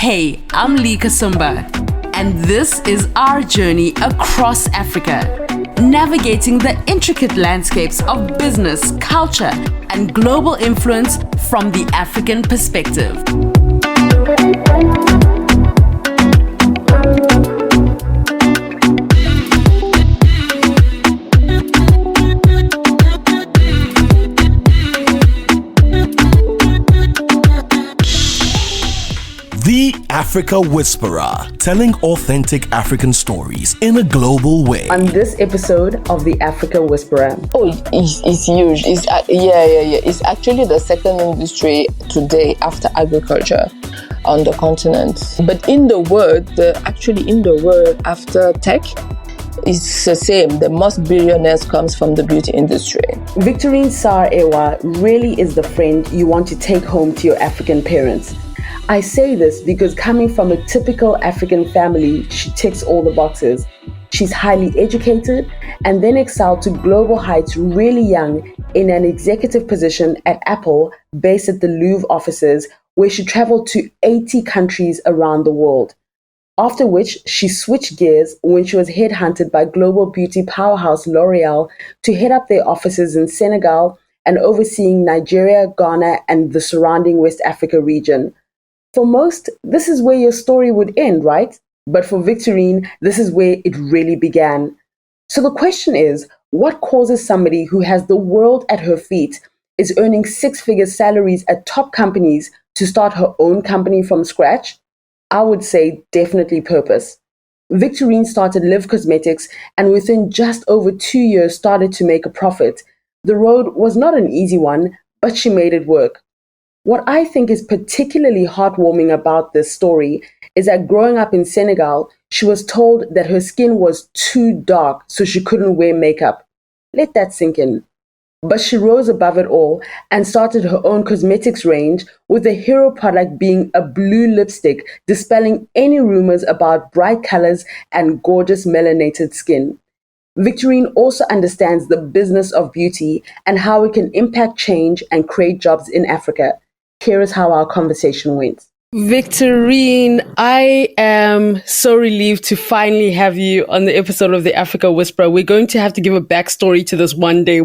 Hey, I'm Lyvv Kasumba, and this is our journey across Africa, navigating the intricate landscapes of business, culture, and global influence from the African perspective. The Africa Whisperer, telling authentic African stories in a global way. On this episode of The Africa Whisperer. Oh, it's huge. It's actually the second industry today after agriculture on the continent. But in the world, after tech, it's the same. The most billionaires comes from the beauty industry. Victorine Sarr Awuah really is the friend you want to take home to your African parents. I say this because coming from a typical African family, she ticks all the boxes. She's highly educated and then excelled to global heights really young in an executive position at Apple, based at the Lyvv offices, where she traveled to 80 countries around the world. After which, she switched gears when she was headhunted by global beauty powerhouse L'Oreal to head up their offices in Senegal and overseeing Nigeria, Ghana, and the surrounding West Africa region. For most, this is where your story would end, right? But for Victorine, this is where it really began. So the question is, what causes somebody who has the world at her feet, is earning six-figure salaries at top companies, to start her own company from scratch? I would say definitely purpose. Victorine started Lyvv Cosmetics and within just over 2 years started to make a profit. The road was not an easy one, but she made it work. What I think is particularly heartwarming about this story is that growing up in Senegal, she was told that her skin was too dark, so she couldn't wear makeup. Let that sink in. But she rose above it all and started her own cosmetics range, with the hero product being a blue lipstick, dispelling any rumors about bright colors and gorgeous melanated skin. Victorine also understands the business of beauty and how it can impact change and create jobs in Africa. Here is how our conversation went. Victorine, I am so relieved to finally have you on the episode of The Africa Whisperer. We're going to have to give a backstory to this one day.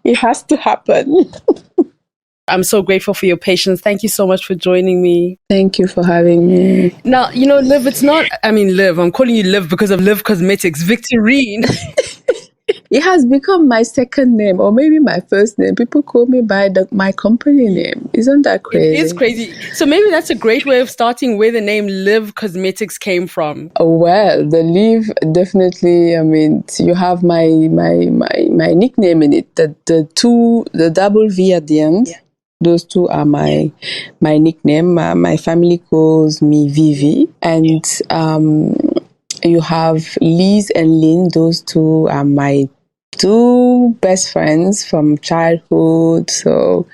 It has to happen. I'm so grateful for your patience. Thank you so much for joining me. Thank you for having me. Now, Lyvv, I'm calling you Lyvv because of Lyvv Cosmetics. Victorine. It has become my second name, or maybe my first name. People call me by my company name. Isn't that crazy? It is crazy. So maybe that's a great way of starting where the name Lyvv Cosmetics came from. Oh, well, the Lyvv, definitely. I mean, you have my nickname in it. The double V at the end. Yeah. Those two are my nickname. My family calls me Vivi, and you have Liz and Lynn. Those two are my two best friends from childhood. So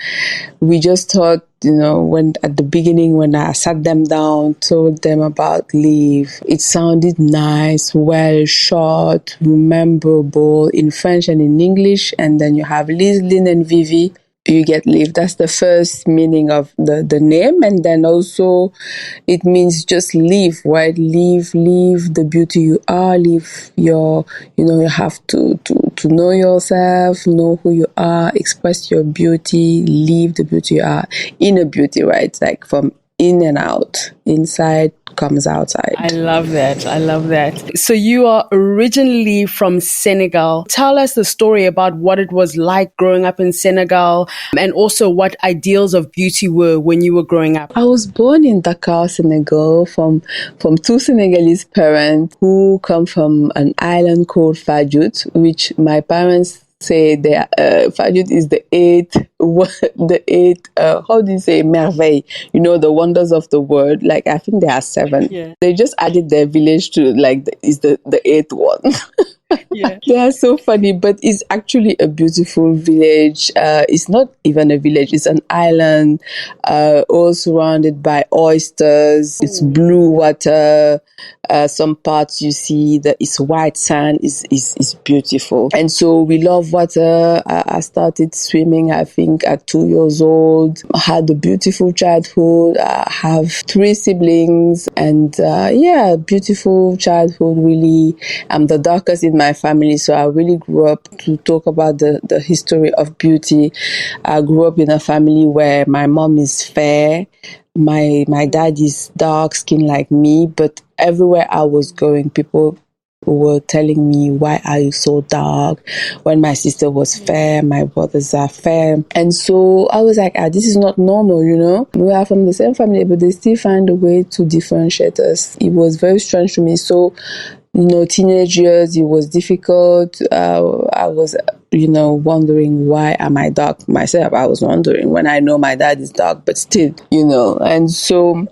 we just thought, when at the beginning, when I sat them down, told them about Lyvv, it sounded nice, well, short, rememberable in French and in English. And then you have Liz, Lynn, and Vivi. You get Lyvv. That's the first meaning of the name. And then also it means just live, right? Live the beauty you are, live your, you have to know yourself, know who you are, express your beauty, live the beauty you are, inner beauty, right? Like from in and out, inside comes outside. I love that. So you are originally from Senegal. Tell us the story about what it was like growing up in Senegal, and also what ideals of beauty were when you were growing up. I was born in Dakar, Senegal, from two Senegalese parents who come from an island called Fadjout, which my parents say Fadjout is the eighth, how do you say, merveille? The wonders of the world. Like, I think there are 7. Yeah. They just added their village to, the eighth one. Yeah. They are so funny, but it's actually a beautiful village. It's not even a village, it's an island, all surrounded by oysters. It's blue water. Some parts you see that it's white sand is beautiful. And so we love water. I started swimming, I think, at 2 years old. I had a beautiful childhood. I have 3 siblings and beautiful childhood, really. I'm the darkest in my family, so I really grew up to talk about the history of beauty. I grew up in a family where my mom is fair. My dad is dark skin like me, but everywhere I was going, people were telling me, why are you so dark? When my sister was fair, my brothers are fair. And so I was like, this is not normal, you know? We are from the same family, but they still find a way to differentiate us. It was very strange to me. So, you know, teenage years, it was difficult. I was, wondering, why am I dark myself? I was wondering when I know my dad is dark, but still, and so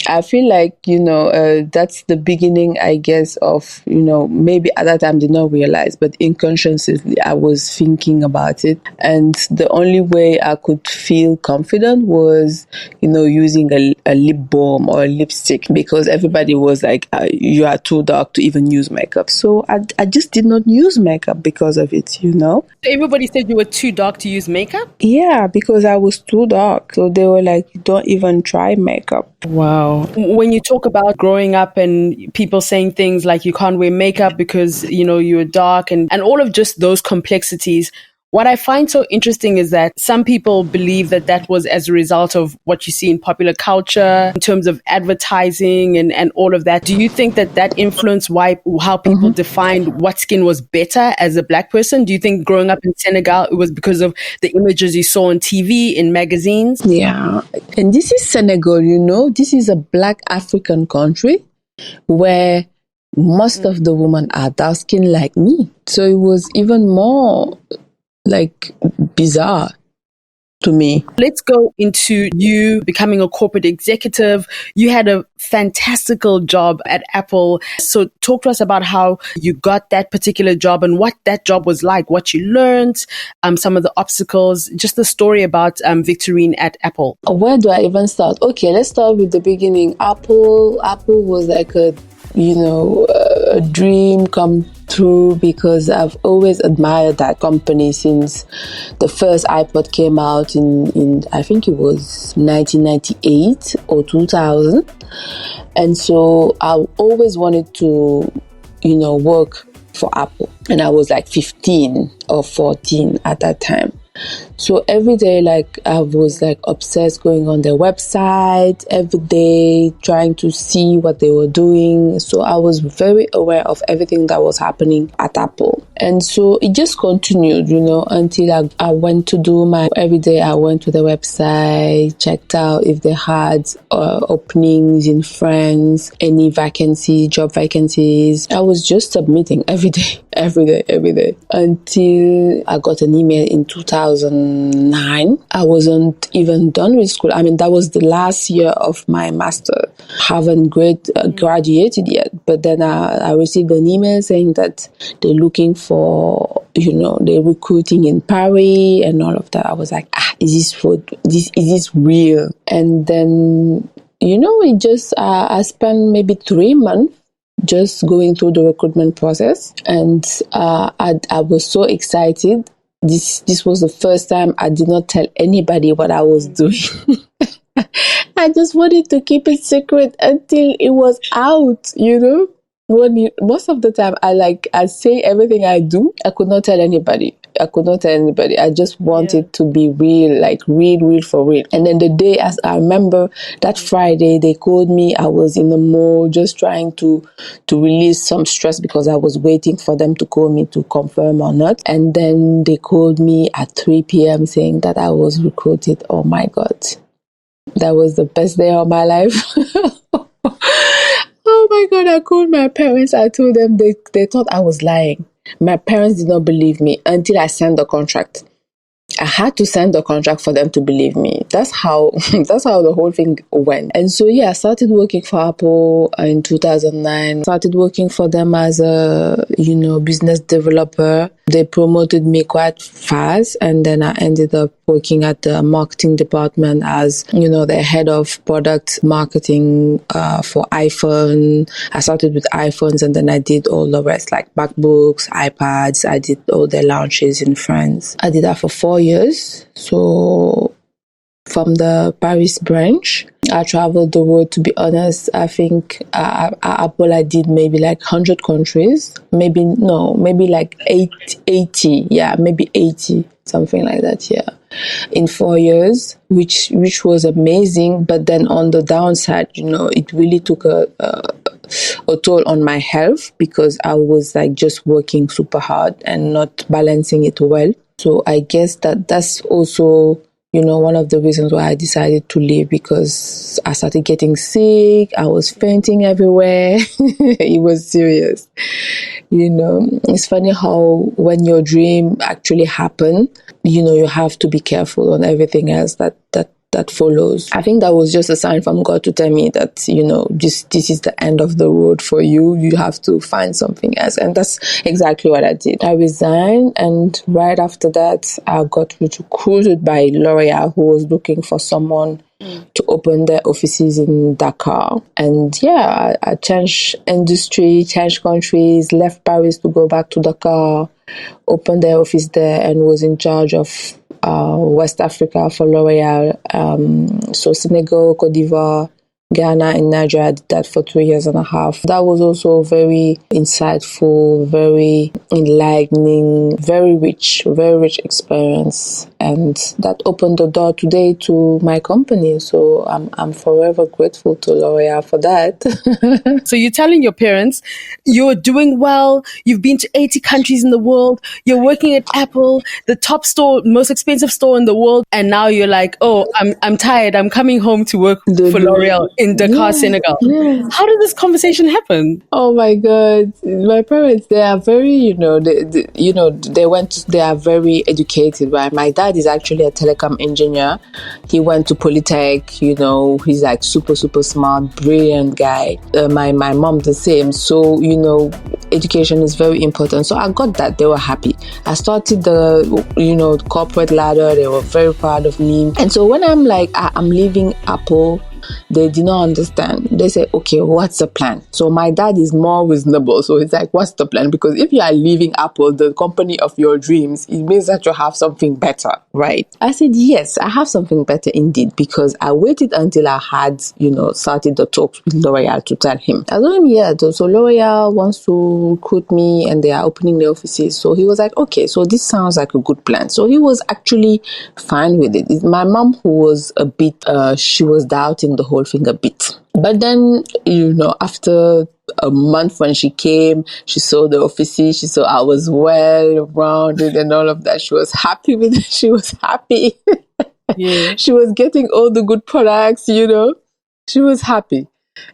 I feel like, that's the beginning, I guess, of, maybe at that time I did not realize, but unconsciously I was thinking about it. And the only way I could feel confident was, using a lip balm or a lipstick, because everybody was like, you are too dark to even use makeup. So I just did not use makeup because of it, So everybody said you were too dark to use makeup? Yeah, because I was too dark. So they were like, don't even try makeup. Wow. When you talk about growing up and people saying things like you can't wear makeup because, you're dark and all of just those complexities, what I find so interesting is that some people believe that was as a result of what you see in popular culture in terms of advertising and all of that. Do you think that influenced how people defined what skin was better as a Black person? Do you think growing up in Senegal, it was because of the images you saw on TV, in magazines? Yeah. And this is Senegal, this is a Black African country where most of the women are dark skinned like me. So it was even more bizarre to me. Let's go into you becoming a corporate executive. You had a fantastical job at Apple. So talk to us about how you got that particular job and what that job was like, what you learned, some of the obstacles, just the story about Victorine at Apple. Where do I even start? Okay, let's start with the beginning. Apple was like a dream come true, because I've always admired that company since the first iPod came out in I think it was 1998 or 2000. And so I always wanted to, work for Apple. And I was like 15 or 14 at that time. So every day, I was obsessed going on their website every day, trying to see what they were doing. So I was very aware of everything that was happening at Apple. And so it just continued, until I went to do every day I went to the website, checked out if they had openings in France, any job vacancies. I was just submitting every day, until I got an email in 2009. I wasn't even done with school. I mean, that was the last year of my master. Haven't graduated yet. But then I received an email saying that they're looking for, they're recruiting in Paris and all of that. I was like, is this real? And then, it just, I spent maybe 3 months just going through the recruitment process. And I was so excited. This was the first time I did not tell anybody what I was doing. I just wanted to keep it secret until it was out, most of the time I say everything I do. I could not tell anybody. I just wanted to be real, real for real. And then the day, as I remember, that Friday, they called me. I was in the mall just trying to release some stress because I was waiting for them to call me to confirm or not. And then they called me at 3 p.m. saying that I was recruited. Oh my God. That was the best day of my life. Oh my God, I called my parents. I told them they thought I was lying. My parents did not believe me until I signed the contract. I had to sign the contract for them to believe me. That's how the whole thing went. And so I started working for Apple in 2009. Started working for them as a business developer. They promoted me quite fast, and then I ended up working at the marketing department as the head of product marketing for iPhone. I started with iPhones, and then I did all the rest, like MacBooks, iPads. I did all the launches in France. I did that for 4 years. So from the Paris branch, I traveled the world. To be honest, I think at Apple I did maybe like 100 countries. Maybe like 80. Yeah, maybe 80, something like that. Yeah, in 4 years, which was amazing. But then on the downside, it really took a toll on my health, because I was like just working super hard and not balancing it well. So I guess that's also one of the reasons why I decided to leave, because I started getting sick. I was fainting everywhere. It was serious. It's funny how when your dream actually happened, you have to be careful on everything else that follows. I think that was just a sign from God to tell me that, this is the end of the road for you. You have to find something else. And that's exactly what I did. I resigned, and right after that, I got recruited by L'Oreal, who was looking for someone to open their offices in Dakar. And I changed industry, changed countries, left Paris to go back to Dakar, opened their office there, and was in charge of West Africa for L'Oreal. So Senegal, Cote d'Ivoire, Ghana, and Nigeria. I did that for 3.5 years. That was also very insightful, very enlightening, very rich experience. And that opened the door today to my company. So I'm forever grateful to L'Oreal for that. So you're telling your parents you're doing well, you've been to 80 countries in the world, you're working at Apple, the top store, most expensive store in the world, and now you're like, oh, I'm tired, I'm coming home to work for L'Oreal in Dakar, Senegal. How did this conversation happen? Oh my God. My parents, they are very, they are very educated, right? My dad is actually a telecom engineer. He went to Polytech, he's like super, super smart, brilliant guy. My mom the same. So, education is very important. So I got that. They were happy. I started the, corporate ladder. They were very proud of me. And so when I'm like, I'm leaving Apple, they did not understand. They say, okay, what's the plan? So my dad is more reasonable. So he's like, what's the plan? Because if you are leaving Apple, the company of your dreams, it means that you have something better, right? I said, yes, I have something better indeed, because I waited until I had, started the talks with L'Oreal to tell him. I told him, yeah, so L'Oreal wants to recruit me and they are opening the offices. So he was like, okay, so this sounds like a good plan. So he was actually fine with it. It's my mom who was a bit, she was doubting the whole thing a bit. But then, after a month when she came, she saw the offices, she saw I was well rounded and all of that. She was happy with it. She was happy. Yeah. She was getting all the good products, She was happy.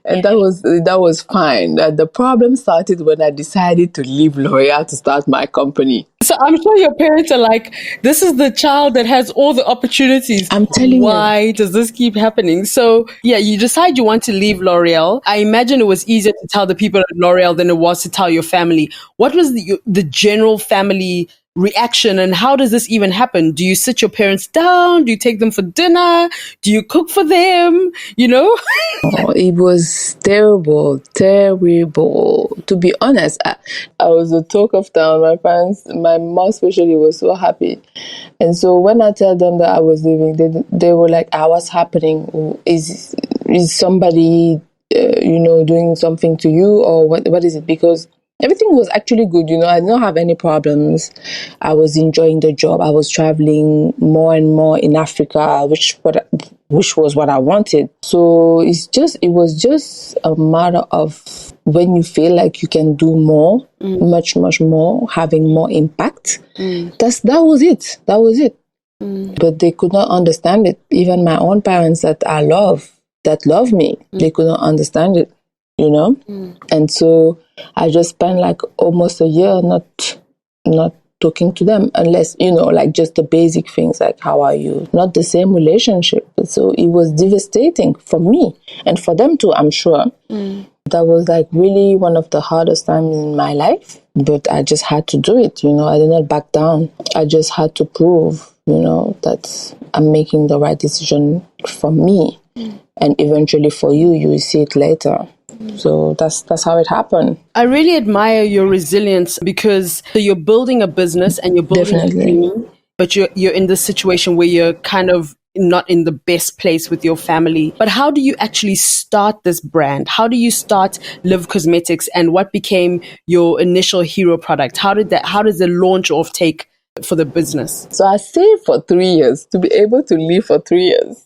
And that was fine. The problem started when I decided to leave L'Oreal to start my company. So I'm sure your parents are like, this is the child that has all the opportunities. I'm telling you. Why does this keep happening? So you decide you want to leave L'Oreal. I imagine it was easier to tell the people at L'Oreal than it was to tell your family. What was the general family reaction, and how does this even happen? Do you sit your parents down? Do you take them for dinner? Do you cook for them? Oh, it was terrible. To be honest, I was the talk of town. My parents, my mom especially, was so happy. And so when I tell them that I was leaving, they were like, what's happening? Is somebody, doing something to you, or what is it? Because everything was actually good, I did not have any problems. I was enjoying the job. I was traveling more and more in Africa, which was what I wanted. So it was just a matter of when you feel like you can do more, much, much more, having more impact. That was it. But they could not understand it. Even my own parents that love me, they could not understand it. And so I just spent like almost a year not talking to them unless, like just the basic things like, how are you? Not the same relationship. So it was devastating for me and for them too, I'm sure. That was like really one of the hardest times in my life, but I just had to do it. I did not back down. I just had to prove, that I'm making the right decision for me. And eventually for you, you will see it later. So that's how it happened. I really admire your resilience because you're building a business and you're building a dream, but you're in this situation where you're kind of not in the best place with your family. But how do you actually start this brand? How do you start Lyvv Cosmetics, and what became your initial hero product? How does the launch off take for the business? So I saved for 3 years to be able to live for 3 years.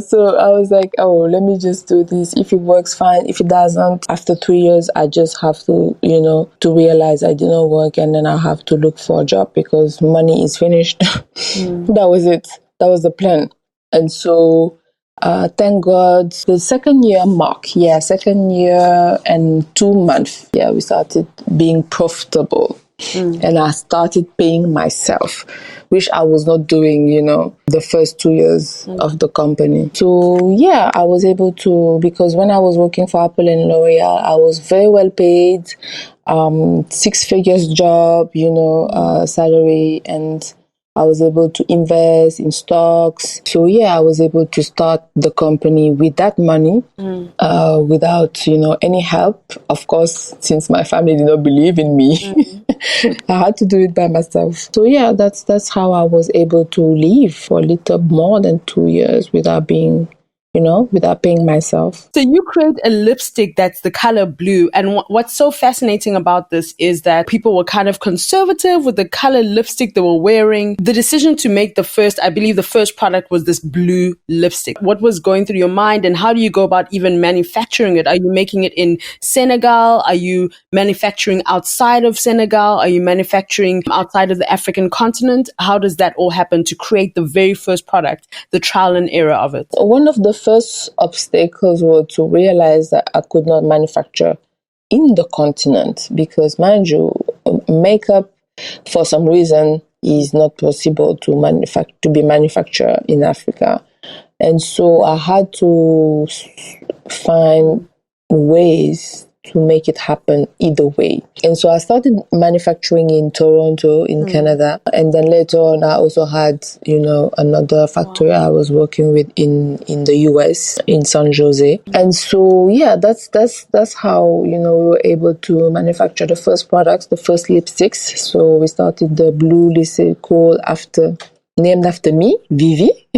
So I was like, oh, let me just do this. If it works, fine. If it doesn't, after 3 years, I just have to, to realize I didn't work, and then I have to look for a job because money is finished. That was it. That was the plan. And so thank God, the second year and 2 months, we started being profitable. And I started paying myself, which I was not doing, the first 2 years of the company. So, I was able to, because when I was working for Apple and L'Oreal, I was very well paid, 6 figures job, salary, and I was able to invest in stocks. So, I was able to start the company with that money without, any help. Of course, since my family did not believe in me, I had to do it by myself. So, that's how I was able to live for a little more than 2 years without being, without paying myself. So you create a lipstick that's the color blue. And what's so fascinating about this is that people were kind of conservative with the color lipstick they were wearing. The decision to make I believe the first product was this blue lipstick. What was going through your mind, and how do you go about even manufacturing it? Are you making it in Senegal? Are you manufacturing outside of Senegal? Are you manufacturing outside of the African continent? How does that all happen to create the very first product, the trial and error of it? One of the first obstacles were to realize that I could not manufacture in the continent because, mind you, makeup for some reason is not possible to be manufactured in Africa. And so I had to find ways to make it happen either way. And so I started manufacturing in Toronto, in Canada. And then later on, I also had, another factory I was working with in the US, in San Jose. And so, that's how, we were able to manufacture the first products, the first lipsticks. So we started the blue lipstick named after me, Vivi.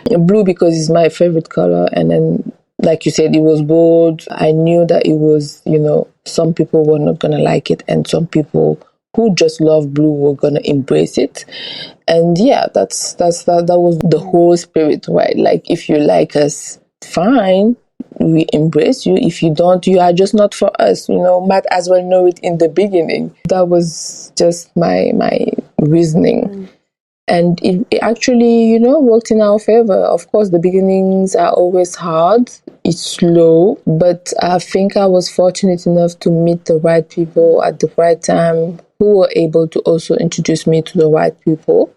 Blue because it's my favorite color. And then, like you said, it was bold. I knew that it was, some people were not going to like it, and some people who just love blue were going to embrace it. And that was the whole spirit, right? Like, if you like us, fine, we embrace you. If you don't, you are just not for us. Might as well know it in the beginning. That was just my reasoning. And it actually, worked in our favor. Of course, the beginnings are always hard. It's slow. But I think I was fortunate enough to meet the right people at the right time who were able to also introduce me to the right people.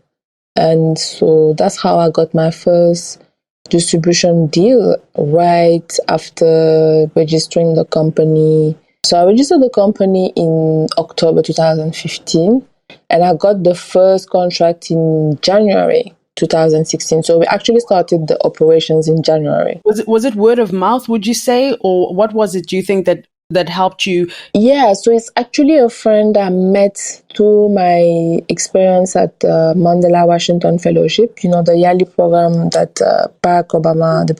And so that's how I got my first distribution deal right after registering the company. So I registered the company in October 2015. And I got the first contract in January 2016. So we actually started the operations in January. Was it word of mouth, would you say? Or what was it, do you think, that helped you? Yeah, so it's actually a friend I met through my experience at the Mandela Washington Fellowship, the yearly program that the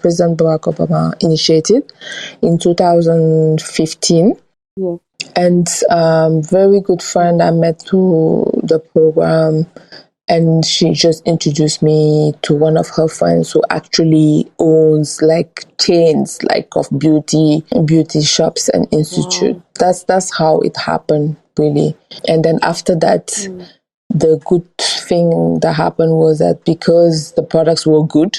President Barack Obama initiated in 2015. Yeah. And very good friend I met through the program, and she just introduced me to one of her friends who actually owns like chains of beauty shops and institute. Wow. That's how it happened, really. And then after that, the good thing that happened was that because the products were good,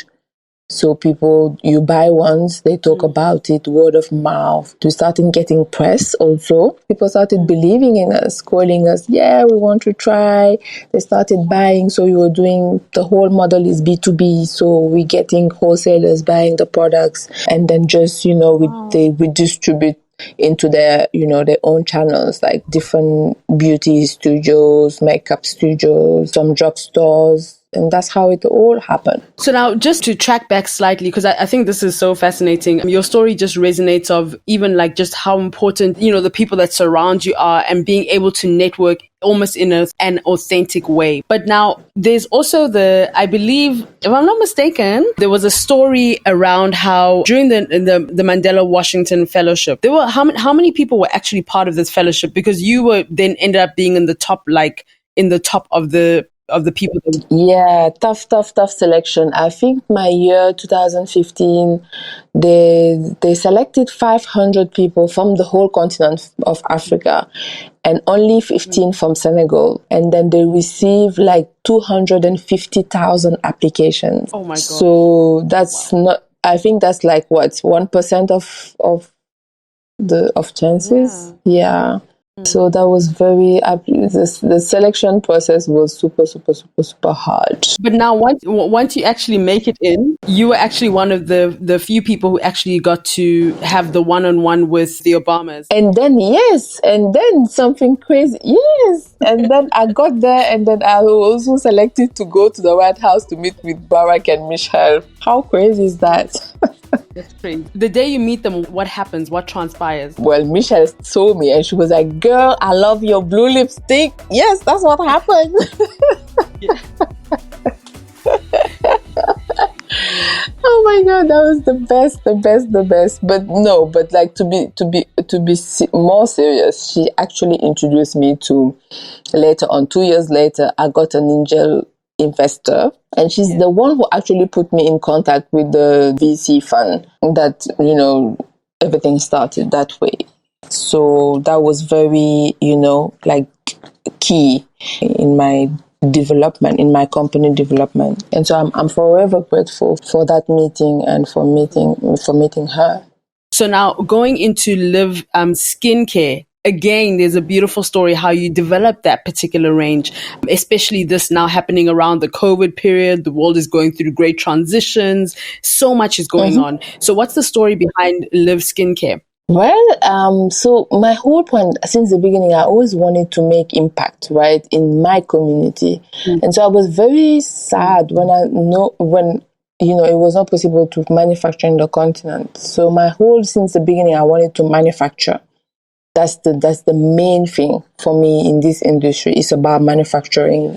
So people, you buy once, they talk about it, word of mouth. We started getting press also. People started believing in us, calling us, yeah, we want to try. They started buying. So we were doing, the whole model is B2B. So we're getting wholesalers buying the products, and then just, we distribute into their, their own channels, like different beauty studios, makeup studios, some drugstores. And that's how it all happened. So now, just to track back slightly, because I think this is so fascinating. Your story just resonates of even like just how important, the people that surround you are, and being able to network almost in an authentic way. But now there's also I believe, if I'm not mistaken, there was a story around how during the Mandela Washington Fellowship, there were how many people were actually part of this fellowship? Because you were then ended up being in the top of the people. Yeah, tough selection. I think my year 2015, they selected 500 people from the whole continent of Africa, and only 15 from Senegal. And then they received like 250,000 applications. Oh my God. So that's not, I think that's like what, 1% of chances. Yeah. So that was the selection process was super hard. But now once you actually make it in, you were actually one of the few people who actually got to have the one-on-one with the Obamas. And then something crazy. Yes. And then I got there, and then I was also selected to go to the White House to meet with Barak and Michelle. How crazy is that? That's crazy. The day you meet them, what happens? What transpires? Well, Michelle saw me and she was like, "Girl, I love your blue lipstick." Yes, that's what happened. Oh my God, that was the best. But like to be more serious, she actually introduced me to, later on, 2 years later, I got an angel investor, and she's the one who actually put me in contact with the VC fund that, everything started that way. So that was very, like key in my development, in my company development. And so I'm forever grateful for that meeting and for meeting her. So now going into Lyvv skincare, again, there's a beautiful story how you developed that particular range, especially this now happening around the COVID period. The world is going through great transitions. So much is going on. So what's the story behind Lyvv skincare? Well, so my whole point since the beginning, I always wanted to make impact, right, in my community. And so I was very sad when it was not possible to manufacture in the continent. So since the beginning, I wanted to manufacture. That's the main thing for me in this industry. It's about manufacturing,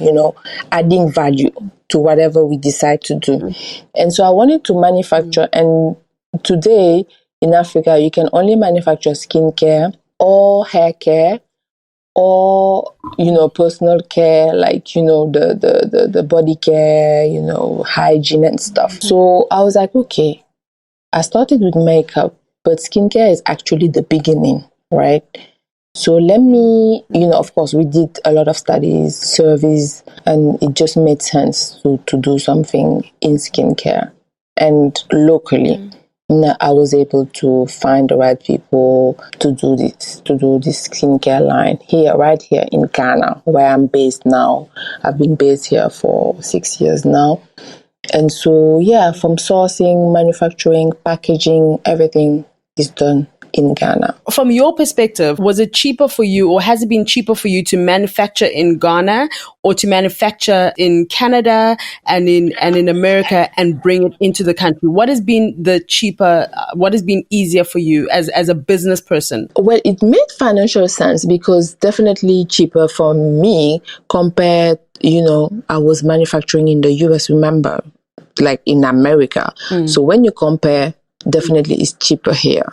adding value to whatever we decide to do. And so I wanted to manufacture. And today in Africa, you can only manufacture skincare or hair care or, personal care, like, the body care, hygiene and stuff. So I was like, okay, I started with makeup, but skincare is actually the beginning. Right. So let me, of course, we did a lot of studies, surveys, and it just made sense to do something in skincare. And locally, I was able to find the right people to do this skincare line right here in Ghana, where I'm based now. I've been based here for 6 years now. And so, from sourcing, manufacturing, packaging, everything is done in Ghana. From your perspective, was it cheaper for you, or has it been cheaper for you to manufacture in Ghana or to manufacture in Canada and in America and bring it into the country? What has been what has been easier for you as a business person? Well, it made financial sense because definitely cheaper for me compared, I was manufacturing in the US, remember, like in America. So when you compare, definitely it's cheaper here.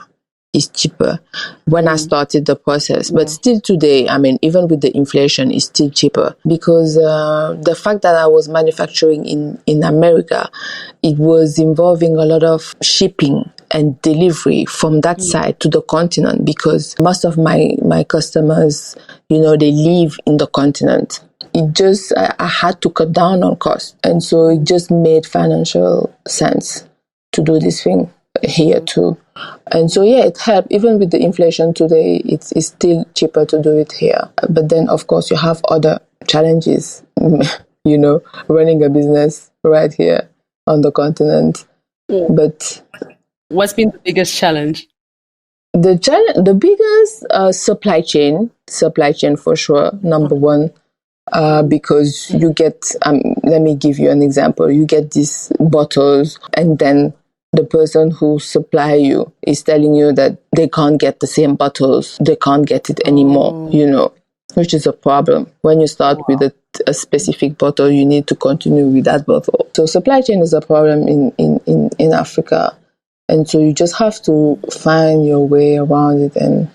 Is cheaper when I started the process. But still today, even with the inflation, it's still cheaper because the fact that I was manufacturing in America, it was involving a lot of shipping and delivery from that side to the continent because most of my customers, they live in the continent. It just, I had to cut down on costs. And so it just made financial sense to do this thing here too. And so, yeah, it helped. Even with the inflation today, it's still cheaper to do it here. But then, of course, you have other challenges, running a business right here on the continent. Yeah. But what's been the biggest challenge? The biggest supply chain for sure, number one. Because you get, let me give you an example. You get these bottles, and then the person who supply you is telling you that they can't get the same bottles. They can't get it anymore, which is a problem. When you start with a specific bottle, you need to continue with that bottle. So supply chain is a problem in Africa. And so you just have to find your way around it and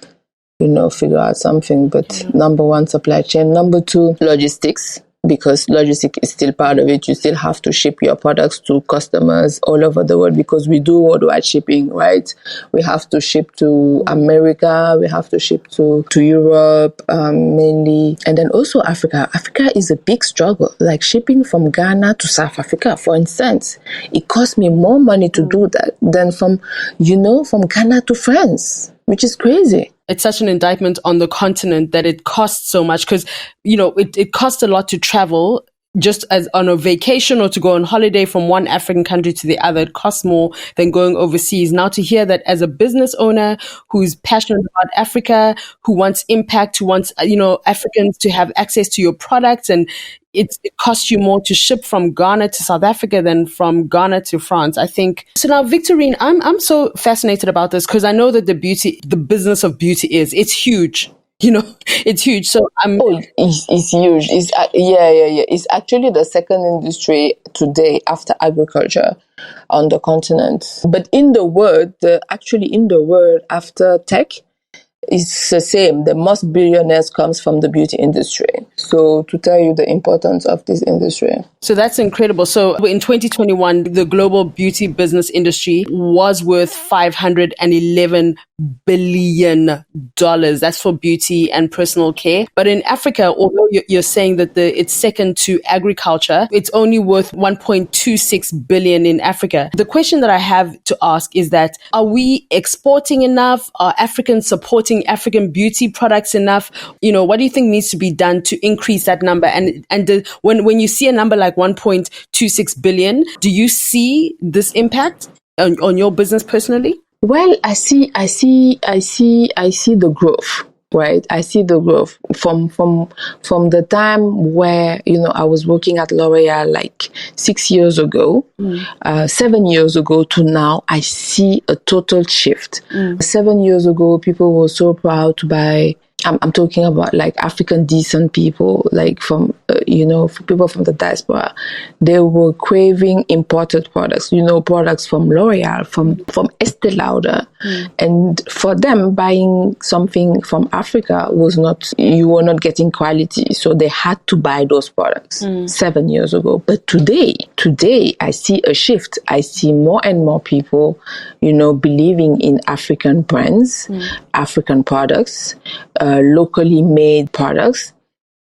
figure out something. But number one, supply chain. Number two, logistics, because logistics is still part of it. You still have to ship your products to customers all over the world, because we do worldwide shipping, right? We have to ship to America. We have to ship to Europe, mainly. And then also Africa. Africa is a big struggle. Like shipping from Ghana to South Africa, for instance, it cost me more money to do that than from Ghana to France, which is crazy. It's such an indictment on the continent that it costs so much, because, it costs a lot to travel just as on a vacation or to go on holiday from one African country to the other. It costs more than going overseas. Now to hear that as a business owner who's passionate about Africa, who wants impact, who wants, Africans to have access to your products, and it costs you more to ship from Ghana to South Africa than from Ghana to France, I think. So now, Victorine, I'm so fascinated about this, because I know that the business of beauty it's huge. It's huge. So it's huge. It's actually the second industry today after agriculture on the continent. But in the world, after tech, it's the same. The most billionaires comes from the beauty industry. So to tell you the importance of this industry. So that's incredible. So in 2021, the global beauty business industry was worth $511 billion. That's for beauty and personal care. But in Africa, although you're saying that it's second to agriculture, it's only worth 1.26 billion in Africa. The question that I have to ask is that, are we exporting enough? Are Africans supporting African beauty products enough? What do you think needs to be done to increase that number? And when you see a number like 1.26 billion, do you see this impact on your business personally? Well, I see the growth, right? I see the growth from the time where, I was working at L'Oreal like 6 years ago, 7 years ago to now. I see a total shift. 7 years ago, people were so proud to buy. I'm talking about like African decent people, like from, for people from the diaspora. They were craving imported products, products from L'Oreal, from Estee Lauder. And for them, buying something from Africa you were not getting quality. So they had to buy those products 7 years ago. But today, I see a shift. I see more and more people, believing in African brands, African products, locally made products.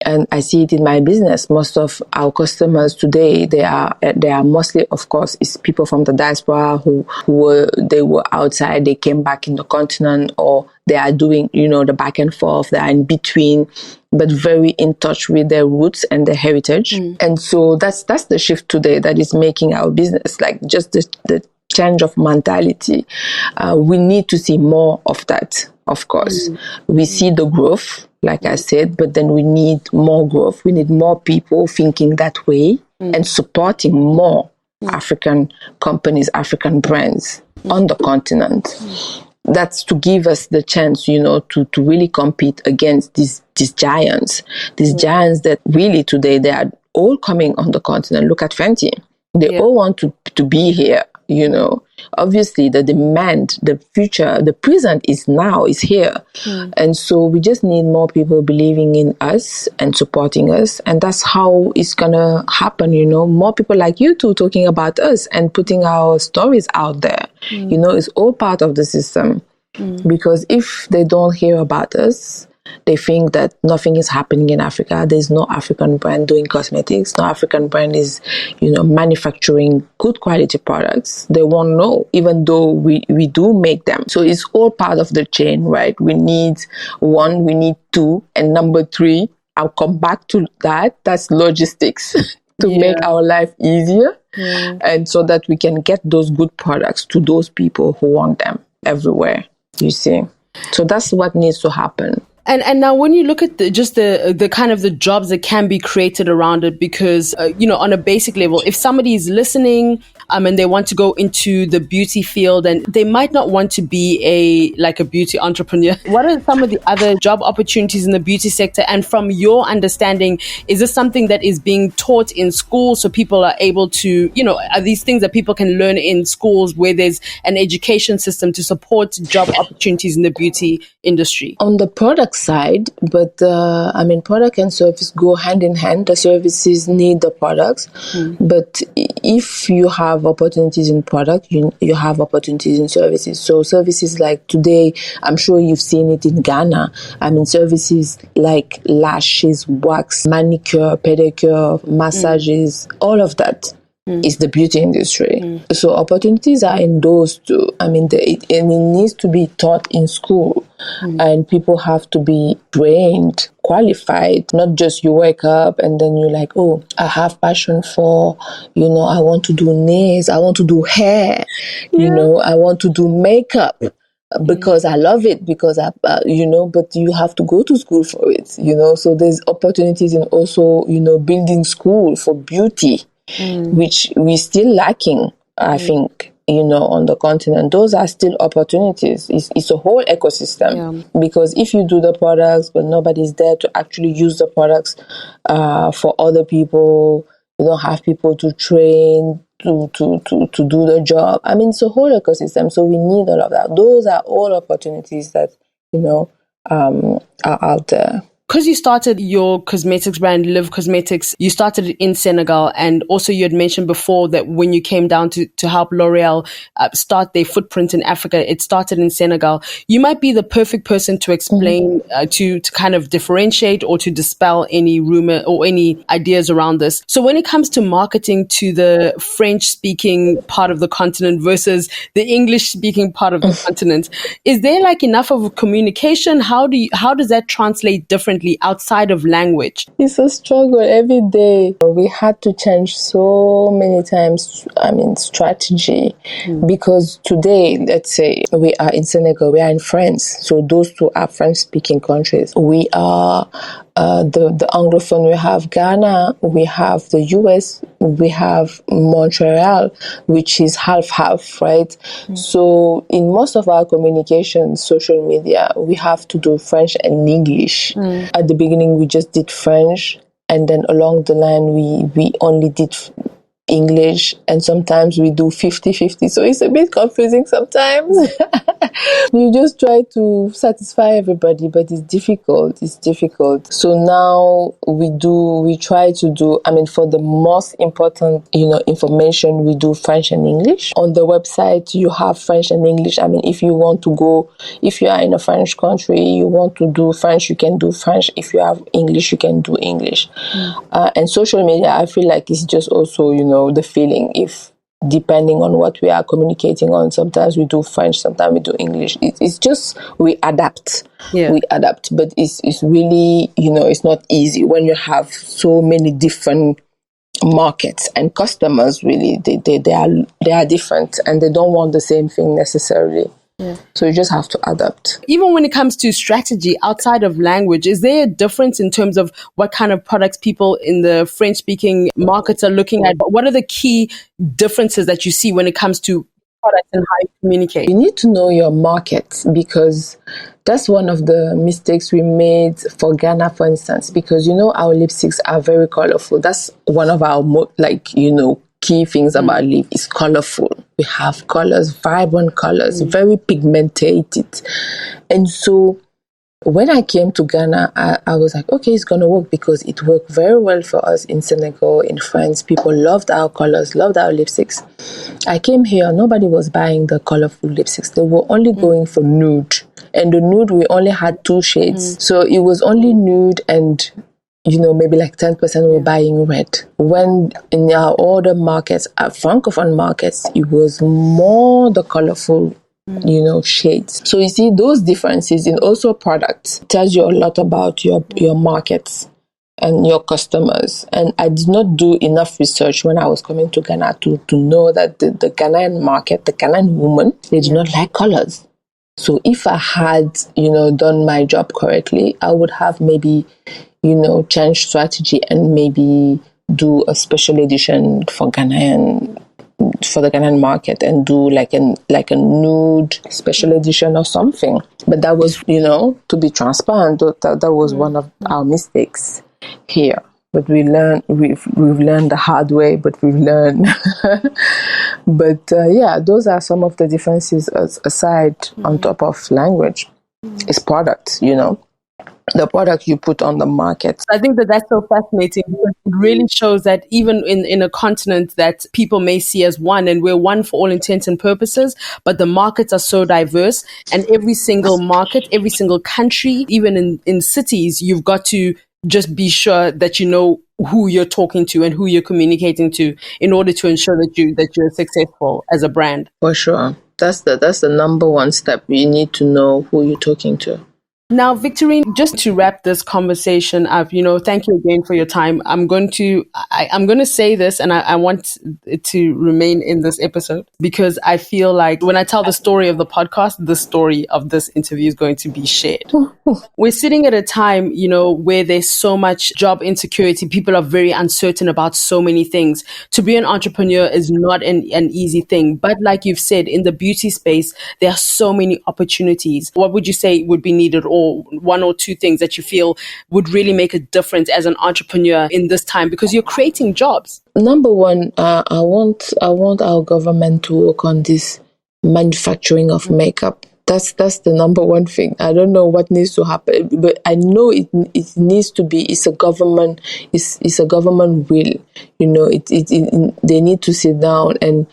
And I see it in my business. Most of our customers today, they are mostly, of course, is people from the diaspora who were outside, they came back in the continent, or they are doing, the back and forth, they are in between, but very in touch with their roots and their heritage. And so that's the shift today that is making our business, like just the change of mentality. We need to see more of that, of course. We see the growth, like I said, but then we need more growth. We need more people thinking that way and supporting more African companies, African brands on the continent. That's to give us the chance, to really compete against these giants. These giants that really today, they are all coming on the continent. Look at Fenty. They all want to be here. Obviously the demand, the future, the present is here. And so we just need more people believing in us and supporting us. And that's how it's going to happen, more people like you two talking about us and putting our stories out there. It's all part of the system. Because if they don't hear about us, They think that nothing is happening in Africa. There's no African brand doing cosmetics. No African brand is, manufacturing good quality products. They won't know, even though we do make them. So it's all part of the chain, right? We need one, we need two, and number three, I'll come back to that. That's logistics to make our life easier. And so that we can get those good products to those people who want them everywhere, you see. So that's what needs to happen. And now when you look at the kind of the jobs that can be created around it, because, on a basic level, if somebody is listening and they want to go into the beauty field and they might not want to be a beauty entrepreneur, what are some of the other job opportunities in the beauty sector? And from your understanding, is this something that is being taught in schools so people are able to, are these things that people can learn in schools where there's an education system to support job opportunities in the beauty industry? On the product side, but product and service go hand in hand. The services need the products, but if you have opportunities in product, you have opportunities in services. So services like today, I'm sure you've seen it in Ghana. Services like lashes, wax, manicure, pedicure, massages, all of that is the beauty industry. So opportunities are in those two. It needs to be taught in school, and people have to be trained, qualified, not just you wake up and then you're like, oh, I have passion for, I want to do nails, I want to do hair, I want to do makeup. Because I love it, but you have to go to school for it, so there's opportunities in also, building school for beauty, which we're still lacking, I think, on the continent. Those are still opportunities. It's a whole ecosystem, because if you do the products, but nobody's there to actually use the products for other people, you don't have people to train, to do the job. It's a whole ecosystem, so we need all of that. Those are all opportunities that, are out there. Because you started your cosmetics brand, Lyvv Cosmetics, you started it in Senegal. And also you had mentioned before that when you came down to help L'Oreal start their footprint in Africa, it started in Senegal. You might be the perfect person to explain, to kind of differentiate or to dispel any rumor or any ideas around this. So when it comes to marketing to the French-speaking part of the continent versus the English-speaking part of the continent, is there enough of a communication? How does that translate differently outside of language? It's a struggle every day. We had to change so many times, strategy, because today, let's say we are in Senegal, we are in France, so those two are French-speaking countries. We are the Anglophone, we have Ghana, we have the US, we have Montreal, which is half-half, right? So in most of our communications, social media, we have to do French and English. At the beginning, we just did French, and then along the line, we only did English, and sometimes we do 50-50. So it's a bit confusing sometimes. You just try to satisfy everybody, but it's difficult. So now we try to do, for the most important, information, we do French and English. On the website, you have French and English. If you are in a French country, you want to do French, you can do French. If you have English, you can do English. And social media, I feel like it's just also, the feeling, if depending on what we are communicating on, sometimes we do French, sometimes we do English. It's just, we adapt. But it's really, it's not easy when you have so many different markets and customers. Really, they are different, and they don't want the same thing necessarily. So you just have to adapt. Even when it comes to strategy outside of language, is there a difference in terms of what kind of products people in the French-speaking markets are looking at? What are the key differences that you see when it comes to products and how you communicate? You need to know your market, because that's one of the mistakes we made for Ghana, for instance, because, our lipsticks are very colorful. That's one of our, key things about Lyvv is colorful. We have colors, vibrant colors, very pigmented. And so when I came to Ghana, I was like, okay, it's going to work, because it worked very well for us in Senegal, in France. People loved our colors, loved our lipsticks. I came here, nobody was buying the colorful lipsticks. They were only going for nude. And the nude, we only had 2 shades. So it was only nude, and maybe like 10% were buying red. When in our other markets, our Francophone markets, it was more the colorful, shades. So you see, those differences in also products tells you a lot about your markets and your customers. And I did not do enough research when I was coming to Ghana to know that the Ghanaian market, the Ghanaian woman, they do not like colors. So if I had, done my job correctly, I would have maybe, change strategy and maybe do a special edition for the Ghanaian market, and do like a nude special edition or something. But that was, to be transparent, that was one of our mistakes here. But we've learned the hard way, but we've learned. But those are some of the differences aside on top of language. It's product, the product you put on the market. I think that's so fascinating, because it really shows that even in a continent that people may see as one, and we're one for all intents and purposes, but the markets are so diverse, and every single market, every single country, even in cities, you've got to just be sure that you know who you're talking to and who you're communicating to in order to ensure that you're successful as a brand. For sure. That's the number one step. You need to know who you're talking to. Now, Victorine, just to wrap this conversation up, thank you again for your time. I'm going to say this, and I want it to remain in this episode, because I feel like when I tell the story of the podcast, the story of this interview is going to be shared. We're sitting at a time, where there's so much job insecurity. People are very uncertain about so many things. To be an entrepreneur is not an easy thing. But like you've said, in the beauty space, there are so many opportunities. What would you say would be needed, or 1 or 2 things that you feel would really make a difference as an entrepreneur in this time, because you're creating jobs? Number one, I want our government to work on this manufacturing of makeup. That's the number one thing. I don't know what needs to happen, but I know it needs to be. It's a government will. They need to sit down and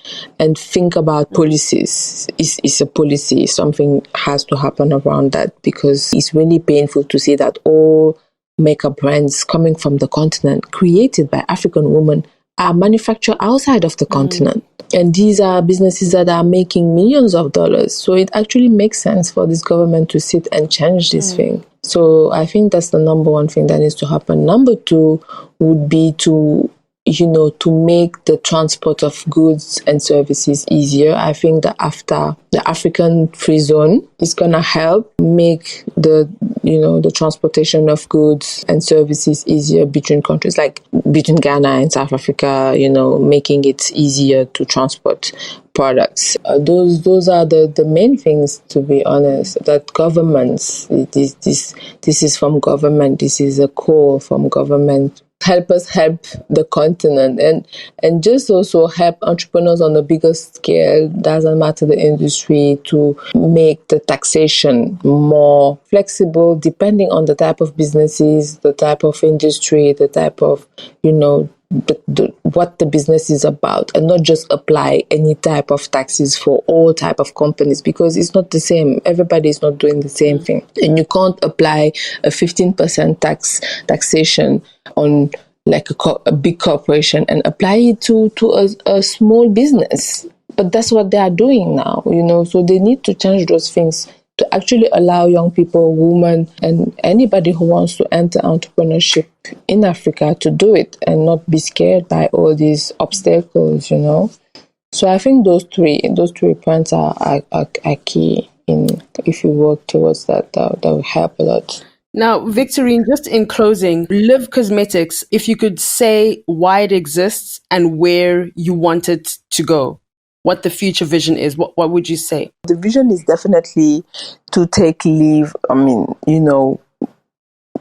think about policies. It's a policy. Something has to happen around that, because it's really painful to see that all makeup brands coming from the continent, created by African women, are manufactured outside of the continent. And these are businesses that are making millions of dollars. So it actually makes sense for this government to sit and change this thing. So I think that's the number one thing that needs to happen. Number 2 would be to make the transport of goods and services easier. I think that after the African free zone is going to help make the transportation of goods and services easier between countries, like between Ghana and South Africa, making it easier to transport products. Those are the main things, to be honest, that governments, this is from government, this is a call from government. Help us help the continent, and just also help entrepreneurs on a bigger scale, doesn't matter the industry, to make the taxation more flexible depending on the type of businesses, the type of industry, the type of, what the business is about, and not just apply any type of taxes for all type of companies, because it's not the same. Everybody is not doing the same thing, and you can't apply a 15% taxation on like a big corporation and apply it to a small business. But that's what they are doing now, so they need to change those things to actually allow young people, women, and anybody who wants to enter entrepreneurship in Africa to do it and not be scared by all these obstacles, So I think those three points are key. If you work towards that will help a lot. Now, Victorine, just in closing, Lyvv Cosmetics, if you could say why it exists and where you want it to go, what the future vision is, what would you say? The vision is definitely to take Lyvv,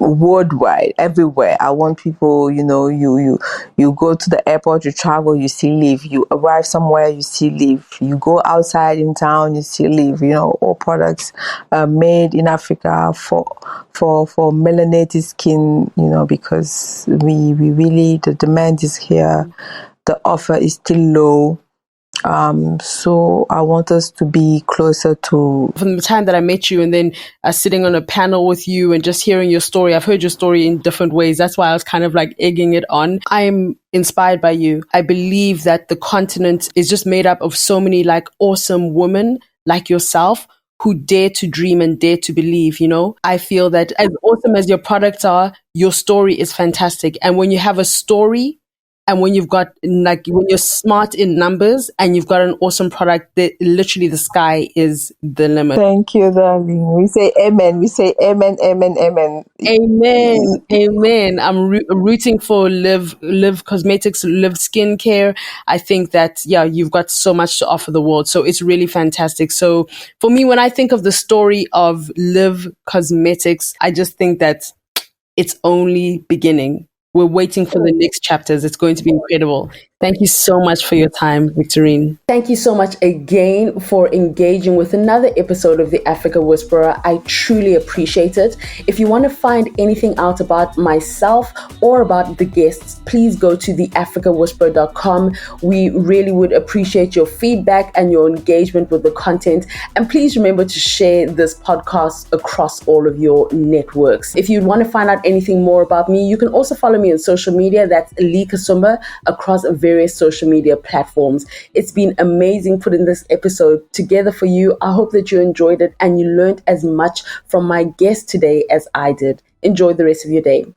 worldwide, everywhere. I want people, you go to the airport, you travel, you see Lyvv. You arrive somewhere, you see Lyvv. You go outside in town, you see Lyvv. All products made in Africa for melanated skin, because we really, the demand is here, the offer is still low. So I want us to be closer to... From the time that I met you and then sitting on a panel with you and just hearing your story, I've heard your story in different ways. That's why I was kind of like egging it on. I'm inspired by you. I believe that the continent is just made up of so many like awesome women like yourself who dare to dream and dare to believe, I feel that as awesome as your products are, your story is fantastic. And when you have a story, and when you've got, like, when you're smart in numbers and you've got an awesome product, literally the sky is the limit. Thank you, darling. We say amen. We say amen, amen, amen. Amen. Amen. I'm rooting for Lyvv Cosmetics, Lyvv Skincare. I think that, you've got so much to offer the world. So it's really fantastic. So for me, when I think of the story of Lyvv Cosmetics, I just think that it's only beginning. We're waiting for the next chapters. It's going to be incredible. Thank you so much for your time, Victorine. Thank you so much again for engaging with another episode of the Africa Whisperer. I truly appreciate it. If you want to find anything out about myself or about the guests, please go to theafricawhisperer.com. We really would appreciate your feedback and your engagement with the content. And please remember to share this podcast across all of your networks. If you want to find out anything more about me, you can also follow me on social media. That's Lyvv Kasumba across various social media platforms. It's been amazing putting this episode together for you. I hope that you enjoyed it and you learned as much from my guest today as I did. Enjoy the rest of your day.